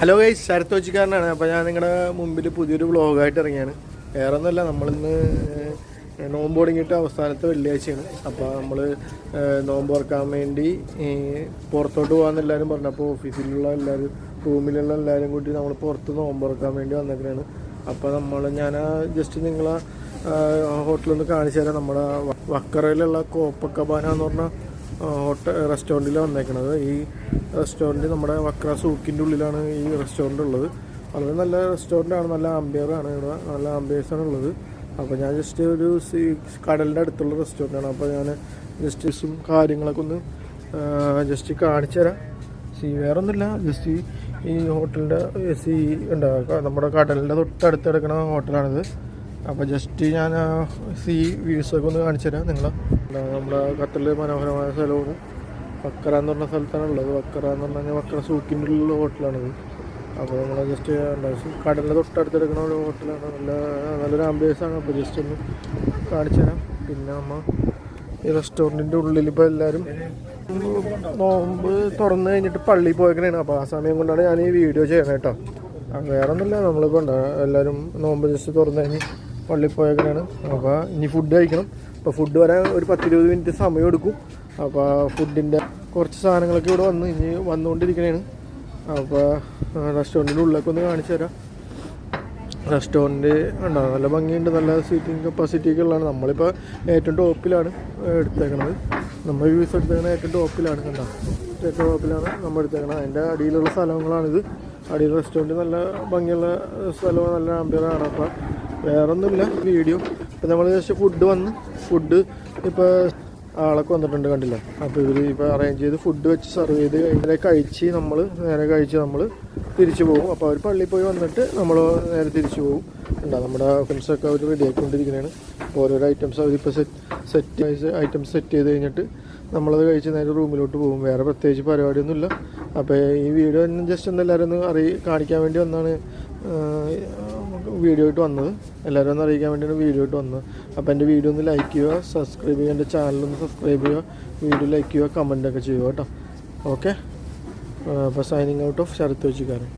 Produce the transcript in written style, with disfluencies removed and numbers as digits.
Hello guys, Sarath കൊച്ചിക്കാരനാണ്. അപ്പോൾ ഞാൻ നിങ്ങളുടെ മുമ്പിൽ പുതിയൊരു വ്ളോഗായിട്ട് ഇറങ്ങിയാണ്. വേറെ ഒന്നുമല്ല, നമ്മളിന്ന് നോമ്പ് തുടങ്ങിയിട്ട് അവസാനത്തെ വെള്ളിയാഴ്ചയാണ്. അപ്പോൾ നമ്മൾ നോമ്പ് തുറക്കാൻ വേണ്ടി പുറത്തോട്ട് പോകാമെന്ന് എല്ലാവരും പറഞ്ഞു. അപ്പോൾ ഓഫീസിലുള്ള എല്ലാവരും, റൂമിലുള്ള എല്ലാവരും കൂട്ടി നമ്മൾ പുറത്ത് നോമ്പ് തുറക്കാൻ വേണ്ടി വന്നേക്കാണ്. അപ്പോൾ ഞാൻ ജസ്റ്റ് നിങ്ങളെ ഹോട്ടലൊന്ന് കാണിച്ചു തരാം. നമ്മുടെ വക്കറയിലുള്ള കോപ്പക്കബാന എന്ന് പറഞ്ഞ റെസ്റ്റോറൻറ്റിലാണ് വന്നേക്കണത്. ഈ റെസ്റ്റോറൻറ്റ് നമ്മുടെ വക്ര സൂക്കിൻ്റെ ഉള്ളിലാണ് ഈ റെസ്റ്റോറൻറ്റ് ഉള്ളത്. വളരെ നല്ല റെസ്റ്റോറൻറ്റാണ്, നല്ല ആംബിയറാണ് ഇവിടെ, നല്ല ആംബിയൻസാണ് ഉള്ളത്. അപ്പോൾ ഞാൻ ജസ്റ്റ് ഒരു കടലിൻ്റെ അടുത്തുള്ള റെസ്റ്റോറൻറ്റാണ്. അപ്പോൾ ഞാൻ ജസ്റ്റ് കാര്യങ്ങളൊക്കെ ഒന്ന് ജസ്റ്റ് കാണിച്ചു തരാം. വേറെ ഒന്നുമില്ല, ജസ്റ്റ് ഈ ഹോട്ടലിൻ്റെ ഉണ്ടാകും, നമ്മുടെ കടലിൻ്റെ തൊട്ടടുത്ത് കിടക്കുന്ന ഹോട്ടലാണിത്. അപ്പോൾ ജസ്റ്റ് ഞാൻ വ്യൂസൊക്കെ ഒന്ന് കാണിച്ചു തരാം നിങ്ങൾ. നമ്മുടെ ഖത്തറിൽ മനോഹരമായ സ്ഥലമാണ് വക്കറ എന്ന് പറഞ്ഞ സ്ഥലത്താണ് ഉള്ളത്. വക്കറ എന്ന് പറഞ്ഞു കഴിഞ്ഞാൽ വക്കറ സൂക്കിൻ്റെ ഉള്ളിലുള്ള ഹോട്ടലാണിത്. അപ്പോൾ നമ്മൾ ജസ്റ്റ് കടലിൻ്റെ തൊട്ടടുത്ത് എടുക്കുന്ന ഒരു ഹോട്ടലാണ്. നല്ലൊരു ആംബിയൻസാണ്. അപ്പോൾ ജസ്റ്റ് ഒന്ന് കാണിച്ചു തരാം. പിന്നെ നമ്മൾ ഈ റെസ്റ്റോറൻറ്റിൻ്റെ ഉള്ളിൽ ഇപ്പോൾ എല്ലാവരും നോമ്പ് തുറന്നു കഴിഞ്ഞിട്ട് പള്ളിയിൽ പോയേക്കണേണ്. അപ്പോൾ ആ സമയം കൊണ്ടാണ് ഞാൻ ഈ വീഡിയോ ചെയ്യണം കേട്ടോ. വേറെ ഒന്നുമില്ല, നമ്മളിപ്പോൾ എല്ലാവരും നോമ്പ് ജസ്റ്റ് തുറന്നു കഴിഞ്ഞ് പള്ളിയിൽ പോയേക്കണേണ്. അപ്പോൾ ഇനി ഫുഡ് കഴിക്കണം. അപ്പോൾ ഫുഡ് വരാൻ ഒരു 10-20 മിനിറ്റ് സമയം എടുക്കും. അപ്പോൾ ഫുഡിൻ്റെ കുറച്ച് സാധനങ്ങളൊക്കെ ഇവിടെ ഇനി വന്നുകൊണ്ടിരിക്കണേണ്. അപ്പോൾ റെസ്റ്റോറൻറ്റിൻ്റെ ഉള്ളിലൊക്കെ ഒന്ന് കാണിച്ചു തരാം. റെസ്റ്റോറൻറ്റ് ഉണ്ടാകും, നല്ല ഭംഗിയുണ്ട്, നല്ല സീറ്റിംഗ് കപ്പാസിറ്റിയൊക്കെ ഉള്ളതാണ്. നമ്മളിപ്പോൾ ഏറ്റവും ടോപ്പിലാണ് എടുത്തേക്കണത്. നമ്മൾ വ്യൂസ് എടുത്തേക്കണത് ഏറ്റവും ടോപ്പിലാണ്. കണ്ടോ, ഏറ്റവും ടോപ്പിലാണ് നമ്മൾ എടുത്തേക്കണത്. അതിൻ്റെ അടിയിലുള്ള സ്ഥലങ്ങളാണിത്. അടിയിൽ റെസ്റ്റോറൻറ്റ് നല്ല ഭംഗിയുള്ള സ്ഥലമാണ്, നല്ല ആംബിയറാണ്. അപ്പോൾ വേറെ ഒന്നുമില്ല വീഡിയോ. ഇപ്പോൾ നമ്മൾ ജസ്റ്റ് ഫുഡ് ഇപ്പോൾ ആളൊക്കെ വന്നിട്ടുണ്ട്, കണ്ടില്ല. അപ്പോൾ ഇവർ ഇപ്പോൾ അറേഞ്ച് ചെയ്ത് ഫുഡ് വെച്ച് സർവ് ചെയ്ത് നേരെ കഴിച്ച് നമ്മൾ തിരിച്ചു പോകും. അപ്പോൾ അവർ പള്ളിയിൽ പോയി വന്നിട്ട് നമ്മൾ നേരെ തിരിച്ചു പോകും. ഉണ്ടാകും നമ്മുടെ ഫ്രണ്ട്സൊക്കെ അവർ റെഡി ആക്കിക്കൊണ്ടിരിക്കുന്നതാണ്. ഓരോരോ ഐറ്റംസ് അവരിപ്പോൾ സെറ്റ് ചെയ്ത് കഴിഞ്ഞിട്ട് നമ്മളത് കഴിച്ച് നേരെ റൂമിലോട്ട് പോകും. വേറെ പ്രത്യേകിച്ച് പരിപാടിയൊന്നുമില്ല. അപ്പോൾ ഈ വീഡിയോ ജസ്റ്റ് ഒന്ന് എല്ലാവരും ഒന്ന് കാണിക്കാൻ വേണ്ടി വന്നാണ് വീഡിയോ ആയിട്ട് വന്നത്. എല്ലാവരും ഒന്ന് അറിയിക്കാൻ വേണ്ടിയാണ് വീഡിയോ ആയിട്ട് വന്നത്. അപ്പോൾ എൻ്റെ വീഡിയോ ഒന്ന് ലൈക്ക് ചെയ്യുക, സബ്സ്ക്രൈബ് ചെയ്യുക, എൻ്റെ ചാനലൊന്ന് സബ്സ്ക്രൈബ് ചെയ്യുക, വീഡിയോ ലൈക്ക് ചെയ്യുക, കമൻറ്റൊക്കെ ചെയ്യുക കേട്ടോ. ഓക്കെ, അപ്പോൾ സൈനിങ് ഔട്ട് ഓഫ് ശരത്ത് കൊച്ചിക്കാരൻ.